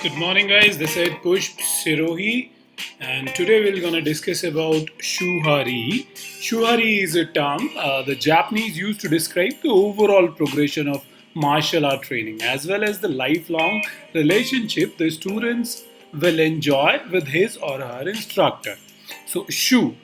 Good morning, guys. This is Pushp Sirohi, and today we're gonna discuss about Shuhari. Shuhari is a term the Japanese use to describe the overall progression of martial art training, as well as the lifelong relationship the students will enjoy with his or her instructor. So, Shu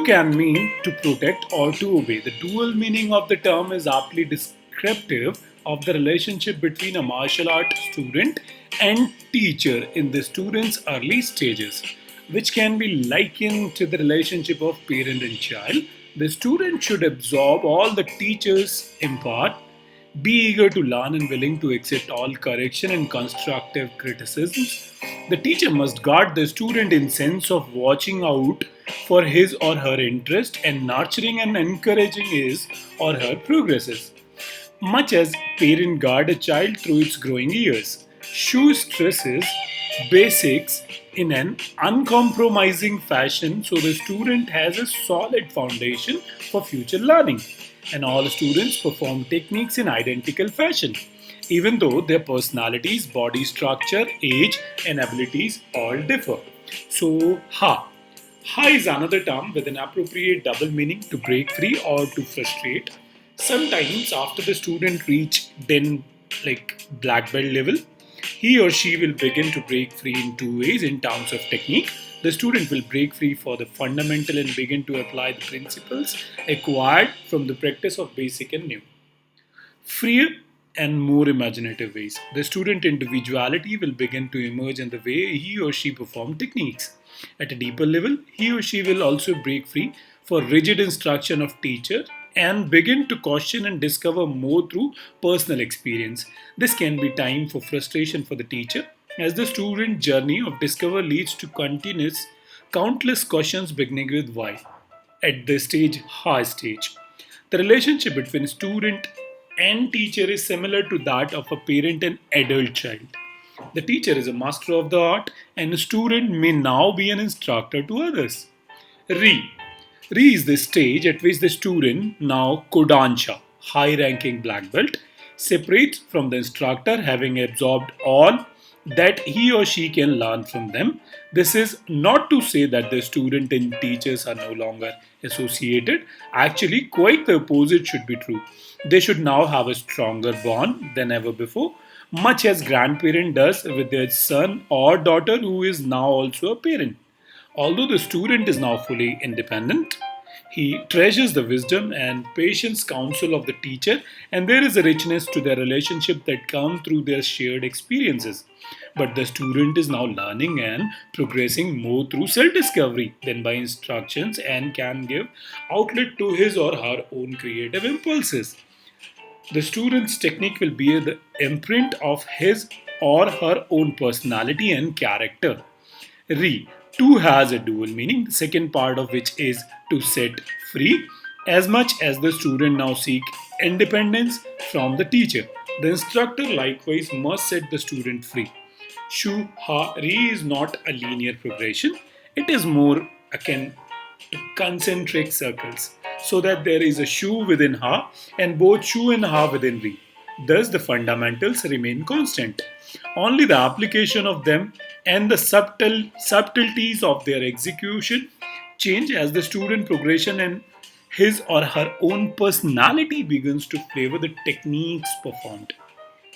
can mean to protect or to obey. The dual meaning of the term is aptly descriptive of the relationship between a martial art student and teacher in the student's early stages, which can be likened to the relationship of parent and child. The student should absorb all the teachers impart, be eager to learn and willing to accept all correction and constructive criticisms. The teacher must guard the student in sense of watching out for his or her interest and nurturing and encouraging his or her progresses. Much as parent guard a child through its growing years, Shu stresses basics in an uncompromising fashion so the student has a solid foundation for future learning. And all students perform techniques in identical fashion, even though their personalities, body structure, age, and abilities all differ. So, ha. Ha is another term with an appropriate double meaning to break free or to frustrate. Sometimes after the student reach then black belt level, he or she will begin to break free in two ways in terms of technique. The student will break free for the fundamental and begin to apply the principles acquired from the practice of basic and new. Freer and more imaginative ways. The student individuality will begin to emerge in the way he or she perform techniques. At a deeper level, he or she will also break free for rigid instruction of teacher and begin to question and discover more through personal experience. This can be time for frustration for the teacher as the student journey of discover leads to continuous countless questions beginning with why. At the stage high stage, the relationship between student and teacher is similar to that of a parent and adult child. The teacher is a master of the art and a student may now be an instructor to others. Re. Re is the stage at which the student, now Kodansha, high ranking black belt, separates from the instructor having absorbed all that he or she can learn from them. This is not to say that the student and teachers are no longer associated. Actually, quite the opposite should be true. They should now have a stronger bond than ever before, much as grandparent does with their son or daughter who is now also a parent. Although the student is now fully independent, he treasures the wisdom and patience counsel of the teacher, and there is a richness to their relationship that comes through their shared experiences. But the student is now learning and progressing more through self discovery than by instructions and can give outlet to his or her own creative impulses. The student's technique will be the imprint of his or her own personality and character. Re. To has a dual meaning, the second part of which is to set free, as much as the student now seek independence from the teacher. The instructor likewise must set the student free. Shu Ha Ri is not a linear progression, it is more akin to concentric circles, so that there is a Shu within Ha and both Shu and Ha within Ri. Thus, the fundamentals remain constant. Only the application of them and the subtleties of their execution change as the student progression and his or her own personality begins to flavor the techniques performed.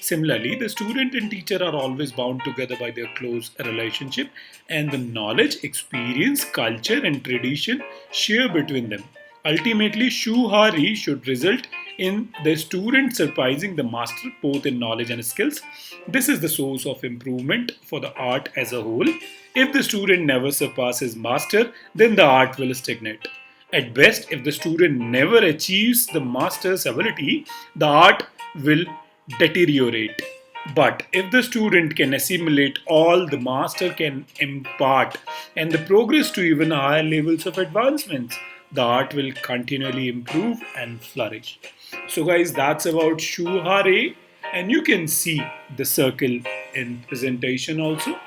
Similarly, the student and teacher are always bound together by their close relationship and the knowledge, experience, culture, and tradition shared between them. Ultimately, Shuhari should result in the student surpassing the master both in knowledge and skills. This is the source of improvement for the art as a whole. If the student never surpasses master, then the art will stagnate. At best, if the student never achieves the master's ability, the art will deteriorate. But if the student can assimilate all the master can impart and the progress to even higher levels of advancements, the art will continually improve and flourish. So, guys, that's about Shuhare, and you can see the circle in presentation also,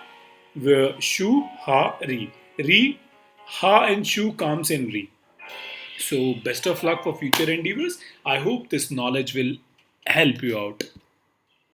where Shu Ha Ri. Ri, Ha and Shu comes in Ri. So, best of luck for future endeavors. I hope this knowledge will help you out.